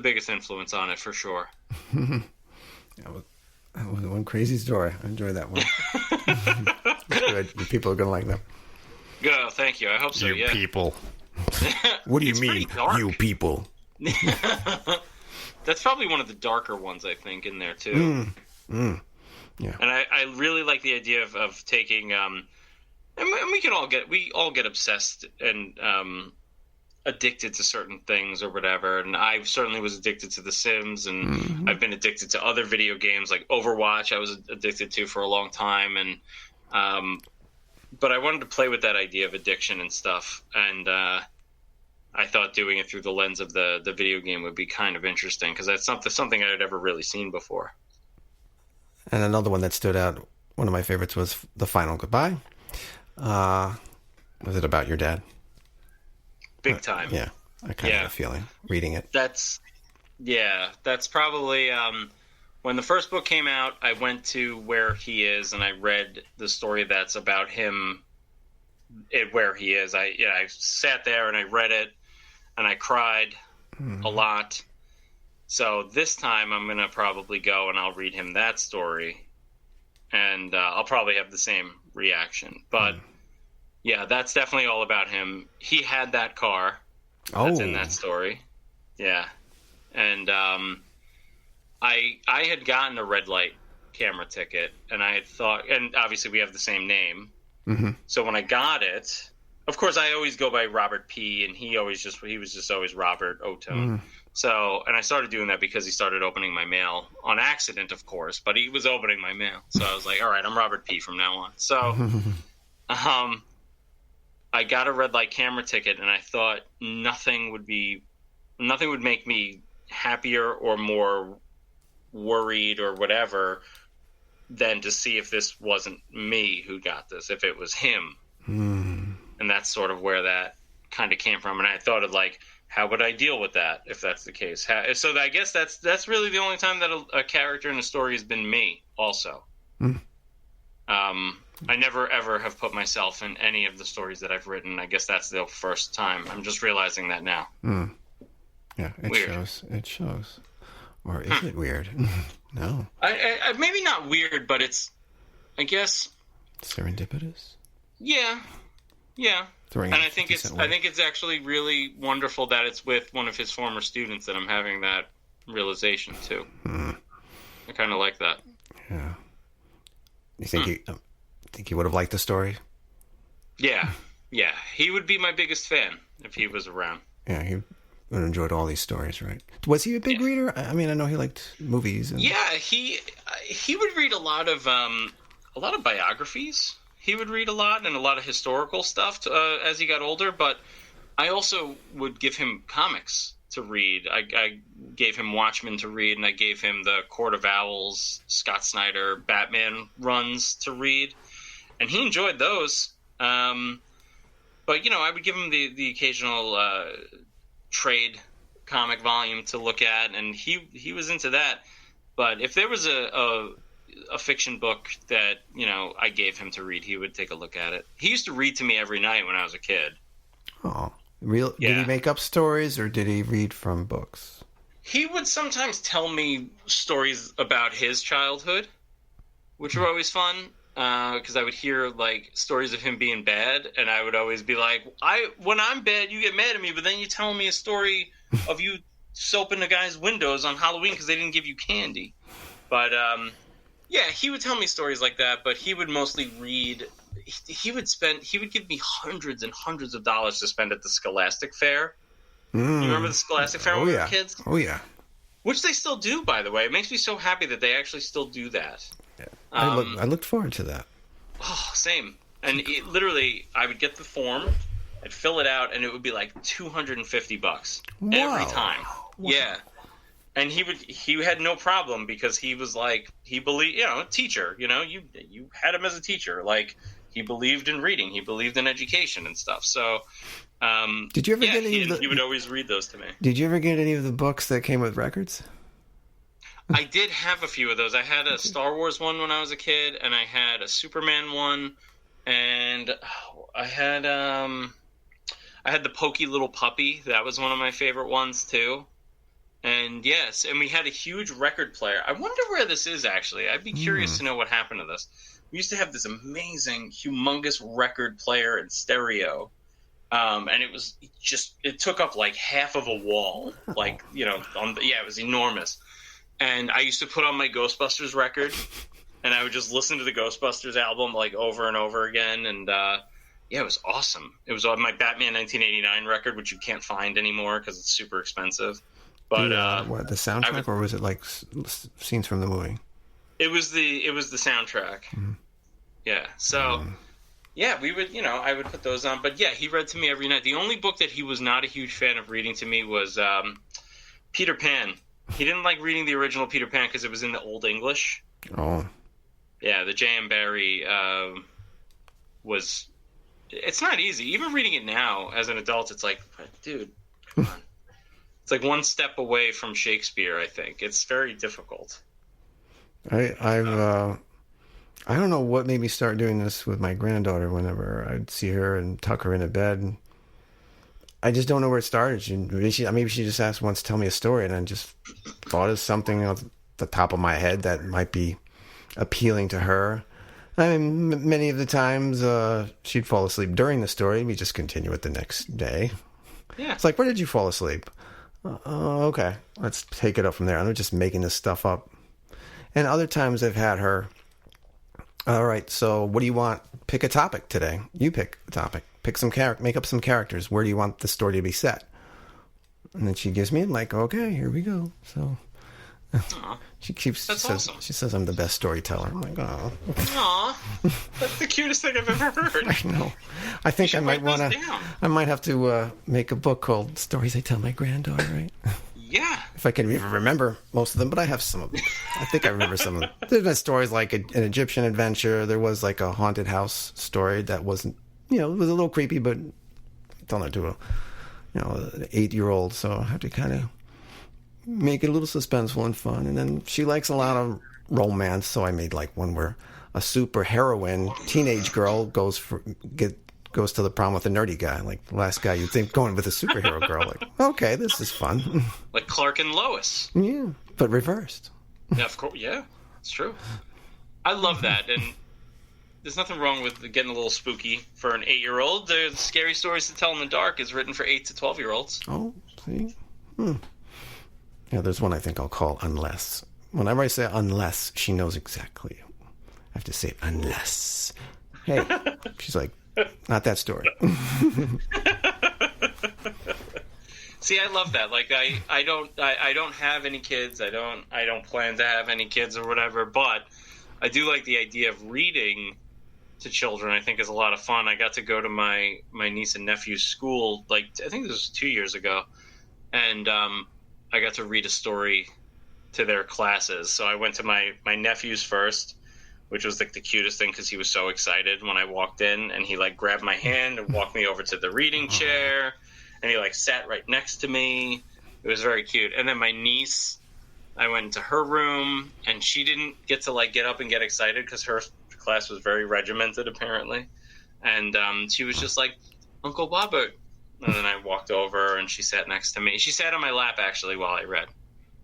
biggest influence on it for sure. That was one crazy story. I enjoyed that one. Good. You people are going to like that. Good. Thank you. I hope so. You people. What do you mean, you people? That's probably one of the darker ones, I think, in there too. Yeah. And I really like the idea of taking. And we all get obsessed and addicted to certain things or whatever. And I certainly was addicted to The Sims, and I've been addicted to other video games like Overwatch. I was addicted to for a long time, and but I wanted to play with that idea of addiction and stuff, and I thought doing it through the lens of the video game would be kind of interesting because that's something I had ever really seen before. And another one that stood out, one of my favorites was The Final Goodbye. Was it about your dad? Big time. Yeah, I kind of had a feeling reading it. That's probably when the first book came out, I went to where he is and I read the story that's about him where he is. I sat there and I read it and I cried a lot. So this time I'm going to probably go and I'll read him that story, and I'll probably have the same reaction. But yeah, that's definitely all about him. He had that car that's in that story. Yeah. And I had gotten a red light camera ticket, and I had thought, and obviously we have the same name. So when I got it, of course I always go by Robert P, and he was just always Robert Ottone. So, and I started doing that because he started opening my mail on accident, of course, but he was opening my mail. So I was like, all right, I'm Robert P from now on. So, I got a red light camera ticket, and I thought nothing would make me happier or more worried or whatever than to see if this wasn't me who got this, if it was him. And that's sort of where that kind of came from. And I thought of like, how would I deal with that if that's the case? So I guess that's really the only time that a character in a story has been me also. I never ever have put myself in any of the stories that I've written. I guess that's the first time. I'm just realizing that now. Yeah, it shows. Or is it weird? No. I maybe not weird, but it's, I guess, serendipitous. Yeah. And I think it's actually really wonderful that it's with one of his former students that I'm having that realization too. I kind of like that. Yeah. You think he would have liked the story? Yeah. He would be my biggest fan if he was around. Yeah, he would have enjoyed all these stories, right? Was he a big reader? I mean, I know he liked movies. Yeah, he would read a lot of biographies. He would read a lot and a lot of historical stuff as he got older. But I also would give him comics to read. I gave him Watchmen to read, and I gave him the Court of Owls, Scott Snyder, Batman runs to read, and he enjoyed those. But I would give him the occasional trade comic volume to look at, and he was into that. But if there was a fiction book that I gave him to read, he would take a look at it. He used to read to me every night when I was a kid. Oh, real? Yeah. Did he make up stories, or did he read from books? He would sometimes tell me stories about his childhood, which were always fun. Because I would hear like stories of him being bad, and I would always be like, when I'm bad, you get mad at me, but then you tell me a story of you soaping the guy's windows on Halloween because they didn't give you candy. But he would tell me stories like that. But he would mostly read. He would give me hundreds and hundreds of dollars to spend at the Scholastic Fair. You remember the Scholastic Fair when we were kids? Oh yeah. Which they still do, by the way. It makes me so happy that they actually still do that. Yeah. I looked forward to that. Oh, same. And literally, I would get the form, I'd fill it out, and it would be like $250 every time. Wow. Yeah. And he had no problem because he was like, he believed, a teacher, you had him as a teacher. Like, he believed in reading, he believed in education and stuff. So, did you ever get any he would always read those to me. Did you ever get any of the books that came with records? I did have a few of those. I had a Star Wars one when I was a kid, and I had a Superman one, and I had the Pokey Little Puppy. That was one of my favorite ones too. And yes, and we had a huge record player. I wonder where this is, actually. I'd be curious to know what happened to this. We used to have this amazing, humongous record player in stereo. And it took up like half of a wall. Like, you know, it was enormous. And I used to put on my Ghostbusters record, and I would just listen to the Ghostbusters album like over and over again. And it was awesome. It was on my Batman 1989 record, which you can't find anymore because it's super expensive. But the soundtrack, or was it like scenes from the movie? It was the soundtrack. Mm-hmm. Yeah. So, we would, you know, I would put those on. But yeah, he read to me every night. The only book that he was not a huge fan of reading to me was Peter Pan. He didn't like reading the original Peter Pan because it was in the Old English. Oh. Yeah, the J.M. Barrie was... It's not easy. Even reading it now as an adult, it's like, dude, come on. It's like one step away from Shakespeare, I think. It's very difficult. I don't know what made me start doing this with my granddaughter whenever I'd see her and tuck her into bed. I just don't know where it started. Maybe she just asked once to tell me a story, and I just thought of something off the top of my head that might be appealing to her. I mean, many of the times she'd fall asleep during the story. We just continue it the next day. Yeah. It's like, where did you fall asleep? Okay, let's take it up from there. I'm just making this stuff up. And other times I've had her, all right, so what do you want? Pick a topic today. You pick a topic. Pick some make up some characters. Where do you want the story to be set? And then she gives me, I'm like, okay, here we go. So awesome. She says I'm the best storyteller. I'm like, oh. Aw, that's the cutest thing I've ever heard. I know. I think I might have to make a book called Stories I Tell My Granddaughter, right? Yeah. If I can even remember most of them, but I have some of them. I think I remember some of them. There's been stories like an Egyptian adventure. There was like a haunted house story that wasn't, you know, it was a little creepy, but telling it to an 8-year-old, so I have to kind of make it a little suspenseful and fun. And then she likes a lot of romance, so I made like one where a super heroine teenage girl goes to the prom with a nerdy guy, like the last guy you'd think going with a superhero girl. Like, okay, this is fun. Like Clark and Lois. Yeah, but reversed. Yeah, of course. Yeah, it's true. I love that, and there's nothing wrong with getting a little spooky for an 8-year-old. The Scary Stories to Tell in the Dark is written for 8 to 12-year-olds. Oh, see? Yeah, there's one I think I'll call Unless. Whenever I say unless, she knows exactly. I have to say unless. Hey, she's like, not that story. See, I love that. Like, I don't have any kids. I don't plan to have any kids or whatever. But I do like the idea of reading to children. I think is a lot of fun. I got to go to my niece and nephew's school. Like, I think this was 2 years ago, and I got to read a story to their classes. So I went to my nephew's first, which was like the cutest thing because he was so excited when I walked in, and he like grabbed my hand and walked me over to the reading chair, and he like sat right next to me. It was very cute. And then my niece, I went into her room, and she didn't get to like get up and get excited because her class was very regimented apparently, and she was just like, Uncle Robert. And then I walked over, and she sat next to me. She sat on my lap actually while I read,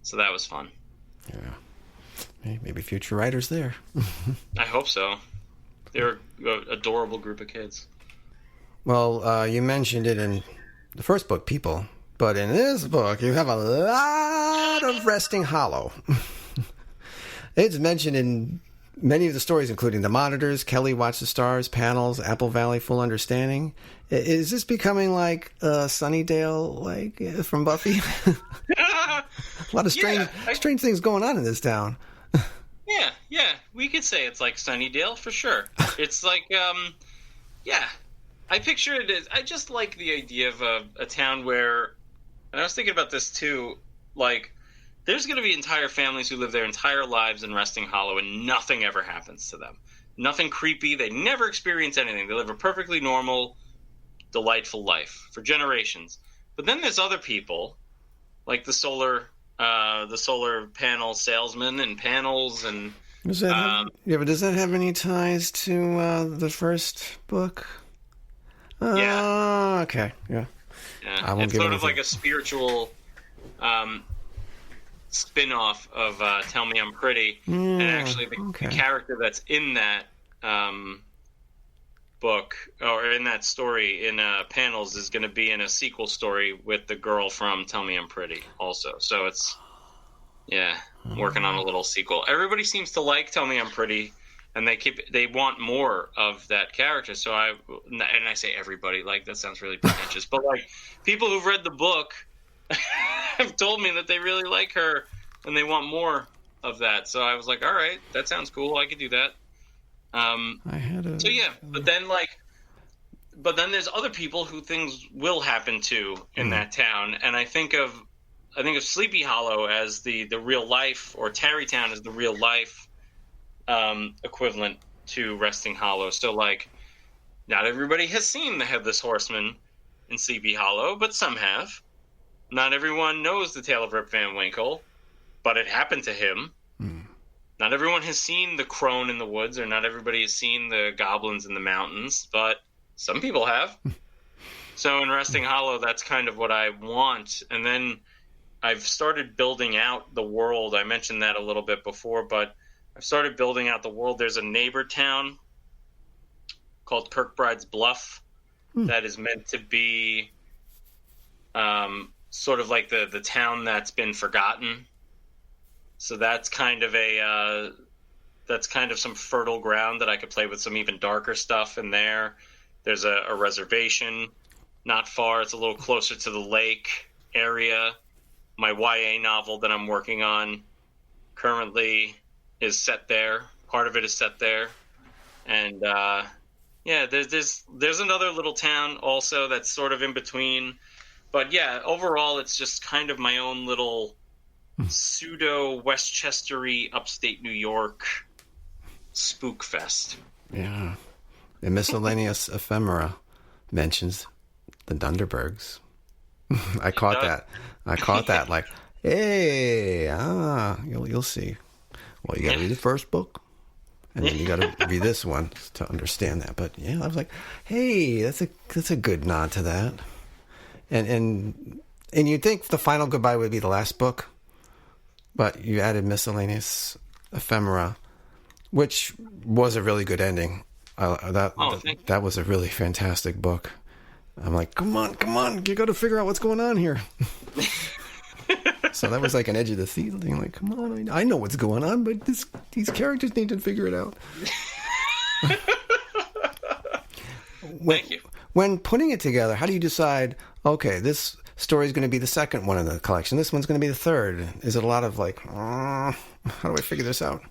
so that was fun. Yeah. Maybe future writers there. I hope so. They're an adorable group of kids. Well, you mentioned it in the first book, People, but in this book, you have a lot of resting hollow. It's mentioned in many of the stories, including The Monitors, Kelly Watch the Stars, Panels, Apple Valley, Full Understanding. Is this becoming like Sunnydale, like from Buffy? A lot of strange things going on in this town. Yeah, we could say it's like Sunnydale for sure. It's like, I picture it as, I just like the idea of a town where, and I was thinking about this too, like, there's going to be entire families who live their entire lives in Resting Hollow and nothing ever happens to them. Nothing creepy. They never experience anything. They live a perfectly normal, delightful life for generations. But then there's other people, like the solar panel salesman and panels and does that have any ties to the first book? Yeah. Okay. Yeah. It's sort of like a spiritual spin-off of Tell Me I'm Pretty. And actually the character that's in that book, or in that story in panels, is going to be in a sequel story with the girl from Tell Me I'm Pretty also. So it's, I'm working on a little sequel. Everybody seems to like Tell Me I'm Pretty, and they want more of that character. So I say everybody, like that sounds really pretentious, but like people who've read the book have told me that they really like her and they want more of that. So I was like, all right, that sounds cool. I could do that. But then there's other people who things will happen to in that town, and I think of Sleepy Hollow as the real life, or Tarrytown as the real life equivalent to Resting Hollow. So like, not everybody has seen the Headless Horseman in Sleepy Hollow, but some have. Not everyone knows the tale of Rip Van Winkle, but it happened to him. Not everyone has seen the crone in the woods, or not everybody has seen the goblins in the mountains, but some people have. So in Resting Hollow, that's kind of what I want. And then I've started building out the world. I mentioned that a little bit before, but I've started building out the world. There's a neighbor town called Kirkbride's Bluff that is meant to be sort of like the town that's been forgotten. So that's kind of some fertile ground that I could play with some even darker stuff in there. There's a reservation not far. It's a little closer to the lake area. My YA novel that I'm working on currently is set there. Part of it is set there. And there's another little town also that's sort of in between. But yeah, overall it's just kind of my own little pseudo Westchestery, upstate New York spook fest. Yeah. The miscellaneous ephemera mentions the Dunderbergs. I caught that. Like, hey, you'll see. Well, you got to read the first book, and then you got to read this one to understand that. But yeah, I was like, hey, that's a good nod to that. And you'd think the final goodbye would be the last book. But you added miscellaneous ephemera, which was a really good ending. That was a really fantastic book. I'm like, come on, you got to figure out what's going on here. So that was like an edge of the seat thing. Like, come on, I know what's going on, but these characters need to figure it out. Thank you. When putting it together, how do you decide? Okay, this story is going to be the second one in the collection. This one's going to be the third. Is it a lot of like, how do I figure this out?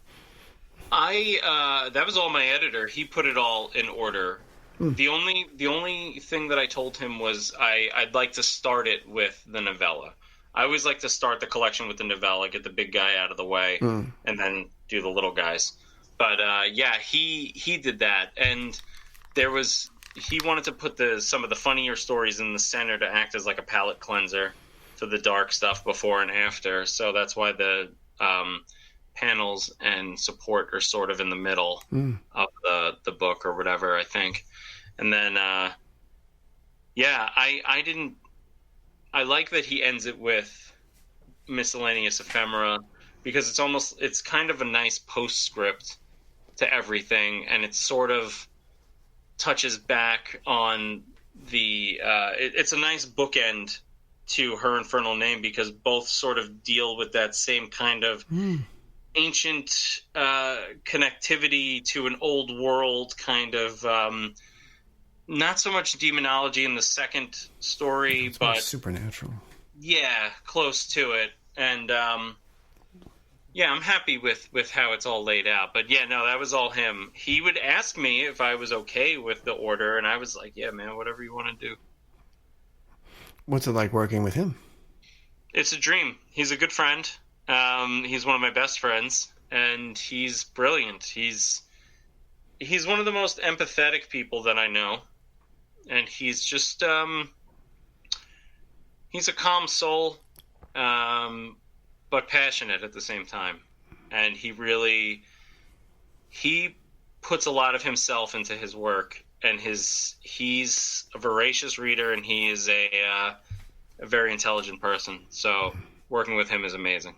That was all my editor. He put it all in order. The only thing that I told him was I'd like to start it with the novella. I always like to start the collection with the novella, get the big guy out of the way, and then do the little guys. But he did that, and he wanted to put some of the funnier stories in the center to act as like a palate cleanser to the dark stuff before and after. So that's why the panels and support are sort of in the middle of the book or whatever, I think. And then I like that he ends it with miscellaneous ephemera, because it's kind of a nice postscript to everything, and it sort of touches back on it's a nice bookend to Her Infernal Name, because both sort of deal with that same kind of ancient connectivity to an old world kind of not so much demonology in the second story, but supernatural. Yeah, close to it. And I'm happy with how it's all laid out. But yeah, no, that was all him. He would ask me if I was okay with the order, and I was like, yeah, man, whatever you want to do. What's it like working with him? It's a dream. He's a good friend. He's one of my best friends, and he's brilliant. He's one of the most empathetic people that I know, and he's just he's a calm soul, but passionate at the same time. And he puts a lot of himself into his work, and he's a voracious reader, and he is a very intelligent person. So working with him is amazing.